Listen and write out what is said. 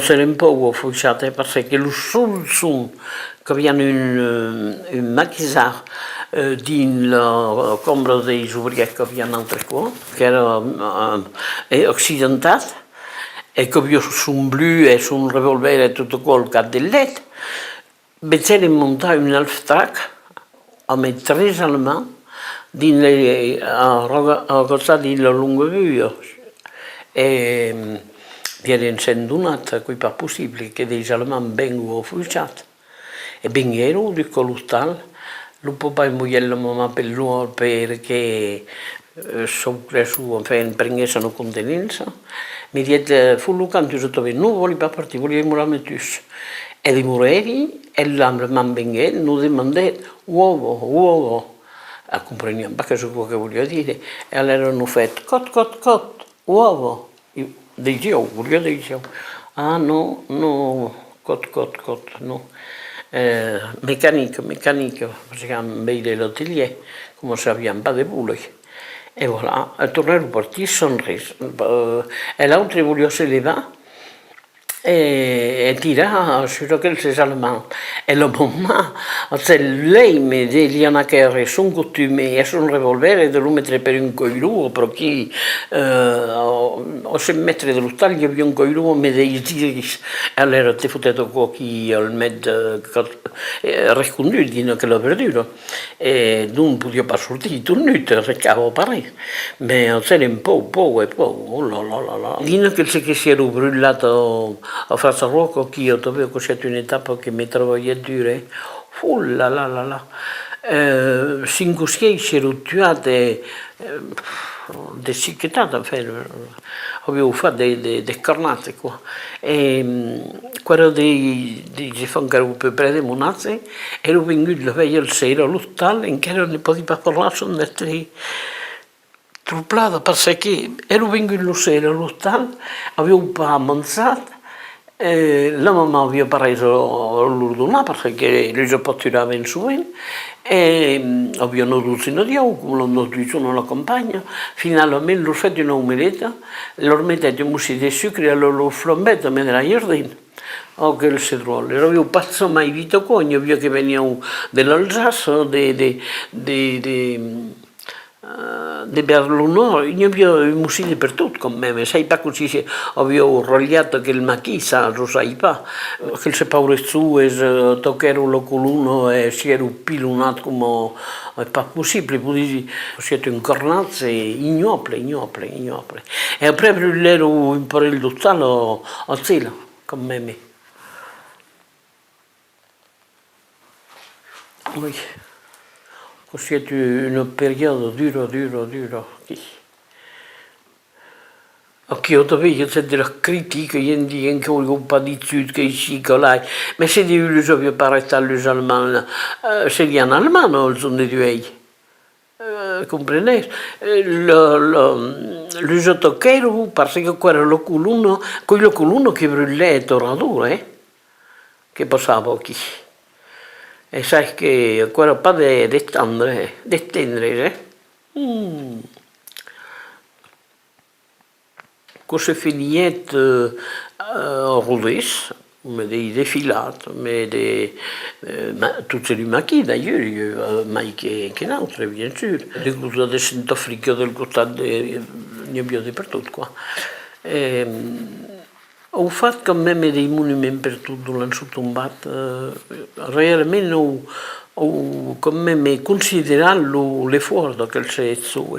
C'est un peu fouchate parce que le seul son qu'il y a un maquisard dans la chambre des ouvriers qui vient entre quoi, qui era occidental, et que havia un blu e un revolver e tutto quel cap del let, vezzere montare un Halftrack amb 3 allemands dins a costat de la Lungavia. E viene sendunat qui pas possibile che dei allemands vengono fuciati e vengono di coluttal lo papà e moglie la mamma per loro perché sopra su prendessero contenenza mi diede fu Lucanti sotto non voleva partire voleva morire tutti e di morire e l'allemande vengono non demandò uovo a comprendere pas che quello che voglio dire e allora hanno fatto cot uovo dicevo, voglio dire, ah no, cot, no. Mécanique, parce qu'un bel l'atelier, comme ça vient pas de boulot. Et voilà, elle tournait reparti, sonrise. Et l'autre voulait se lever e tira sur quelques Allemands. Et le moment, c'est lei me dit a che son costume e son revolver e de lo mettere per un coiluo, perché o se mettere dello taglio per un coiluo me dei tiris. E allora ti fotete qua chi al med risconduto che l'ho perduto. E non potevo pas sortir tout nu, recavo pareil. Mais c'est un po', oh là là. Dino che si era brullato a Frazza Rocco, che io avevo conosciuto un'etapa che mi trovavo dure, là là. 5 o 6 si erano tuate, desicchetate, avevo fatto delle carnate qua. E quello di fare un po' di monazze, ero venuto la veglia al sera all'hospital, in che non ne poteva parlare, sono andati truppata, perché ero venuto la sera all'hospital, avevo un po' avanzato, la mamma aveva preso l'ordine perché lui si poteva in su e abbiamo detto di come l'hanno detto nella campagna, finalmente l'ho fatto una omeletta, l'ho messo un musì di succo e l'ho flambetta nella giardina. Oh, che il sedrolo, avevo passato mai vita con io che venivo dell'Alsace, di Berlino, io avevo i musini per tutto con me, sai pas così avevo rogliato che il macchisa, lo sai pas, che se paure sue, toccare la colonna e si era pilunato come è pas possibile, poi siete incarnati, ignoble. E proprio l'ero in parel d'ottalo a zela, con me. Oui. C'est une période dure. Ok, ho capito che c'è della critica, io dico che ho pas d'études, che ici, que là. Mais c'est des je veux pas rester les Allemands, c'est bien allemand, ils sont des duels. Comprenez? Le giocattero, parce que quello coluno che brûlait tornadure, che passava qui. E sai che quello pas d'estendere, quand c'est fini en Rodez, des défilades, mais toutes les maquis d'ailleurs, Mike che n'altre, bien sûr. Des cose de Centrafrica, del costato, ne abbiamo dappertutto qua. Ho fatto quand même dei monumenti per tutto l'hanno tombato, realmente ho quand même considerato l'effort che c'è su.